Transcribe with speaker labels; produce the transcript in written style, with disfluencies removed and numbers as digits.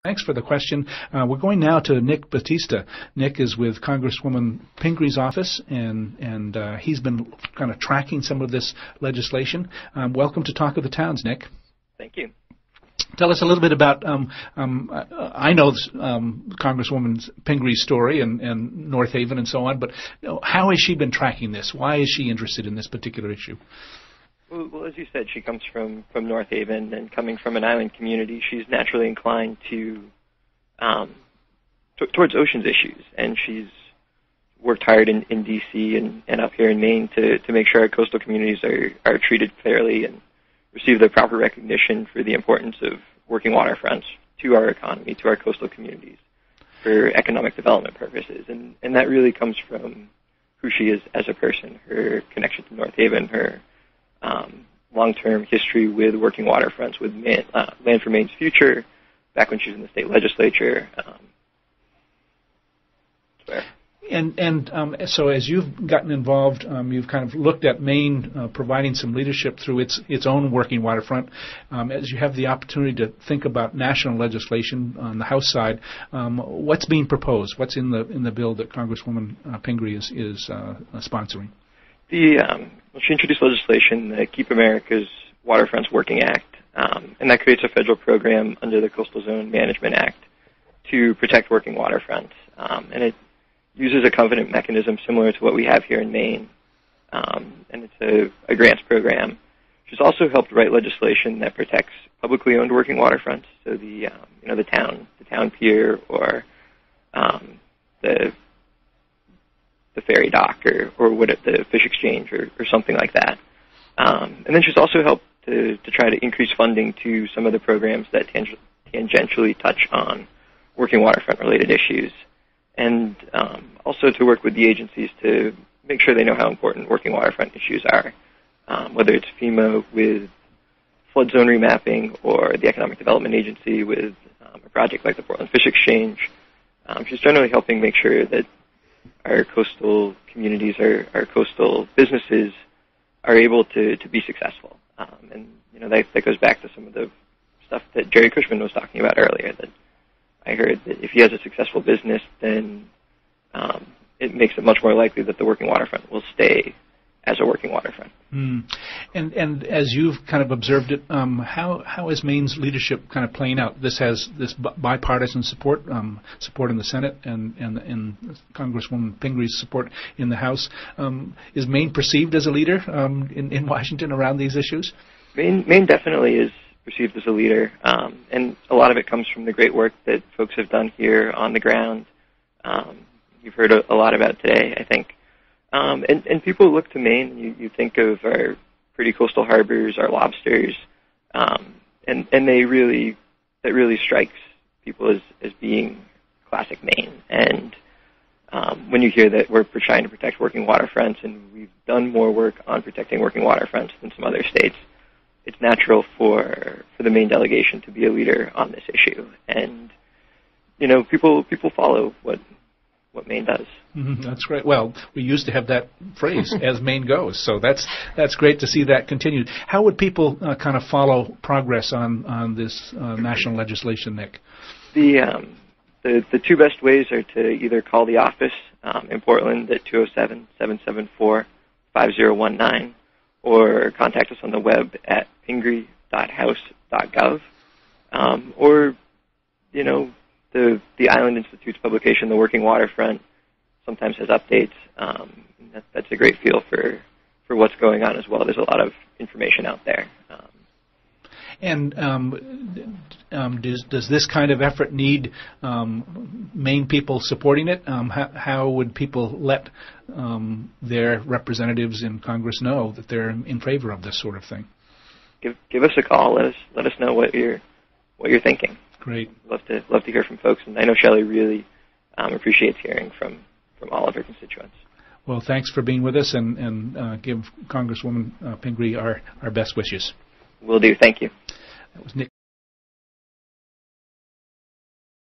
Speaker 1: Thanks for the question. We're going now to Nick Battista. Nick is with Congresswoman Pingree's office, and he's been kind of tracking some of this legislation. Welcome to Talk of the Towns, Nick.
Speaker 2: Thank you.
Speaker 1: Tell us a little bit about, I know Congresswoman Pingree's story and North Haven and so on, but how has she been tracking this? Why is she interested in this particular issue?
Speaker 2: Well, as you said, she comes from North Haven, and coming from an island community, she's naturally inclined to towards oceans issues, and she's worked hard in D.C. and up here in Maine to make sure our coastal communities are treated fairly and receive the proper recognition for the importance of working waterfronts to our economy, to our coastal communities, for economic development purposes, and that really comes from who she is as a person, her connection to North Haven, her long-term history with working waterfronts, with Land for Maine's Future, back when she was in the state legislature.
Speaker 1: So as you've gotten involved, you've kind of looked at Maine providing some leadership through its own working waterfront. As you have the opportunity to think about national legislation on the House side, what's being proposed? What's in the bill that Congresswoman Pingree is sponsoring?
Speaker 2: She introduced legislation, the Keep America's Waterfronts Working Act, and that creates a federal program under the Coastal Zone Management Act to protect working waterfronts. And it uses a covenant mechanism similar to what we have here in Maine, and it's a grants program. She's also helped write legislation that protects publicly owned working waterfronts, so the town pier, or the ferry dock, or the fish exchange, or something like that. And then she's also helped to try to increase funding to some of the programs that tangentially touch on working waterfront-related issues, and also to work with the agencies to make sure they know how important working waterfront issues are, whether it's FEMA with flood zone remapping, or the Economic Development Agency with a project like the Portland Fish Exchange. She's generally helping make sure that our coastal communities, our coastal businesses are able to be successful. And that goes back to some of the stuff that Jerry Cushman was talking about earlier, that I heard that if he has a successful business, then it makes it much more likely that the working waterfront will stay as a working waterfront.
Speaker 1: And as you've kind of observed it, how is Maine's leadership kind of playing out? This has this bipartisan support in the Senate, and Congresswoman Pingree's support in the House. Is Maine perceived as a leader in Washington around these issues?
Speaker 2: Maine definitely is perceived as a leader, and a lot of it comes from the great work that folks have done here on the ground. You've heard a lot about today, I think. And people look to Maine, you think of our pretty coastal harbors, our lobsters, and that really strikes people as being classic Maine. And when you hear that we're trying to protect working waterfronts, and we've done more work on protecting working waterfronts than some other states, it's natural for the Maine delegation to be a leader on this issue. And people follow what Maine does.
Speaker 1: Mm-hmm, that's great. Well, we used to have that phrase, as Maine goes, so that's great to see that continued. How would people kind of follow progress on this national legislation, Nick?
Speaker 2: The two best ways are to either call the office in Portland at 207-774-5019, or contact us on the web at pingree.house.gov, or the Island Institute's publication, The Working Waterfront, sometimes has updates. That's a great feel for what's going on as well. There's a lot of information out there.
Speaker 1: And does this kind of effort need Maine people supporting it? How would people let their representatives in Congress know that they're in favor of this sort of thing?
Speaker 2: Give us a call. Let us know what you're thinking.
Speaker 1: Great.
Speaker 2: Love to hear from folks, and I know Chellie really appreciates hearing from all of her constituents.
Speaker 1: Well, thanks for being with us, and give Congresswoman Pingree our best wishes.
Speaker 2: Will do. Thank you.
Speaker 1: That was Nick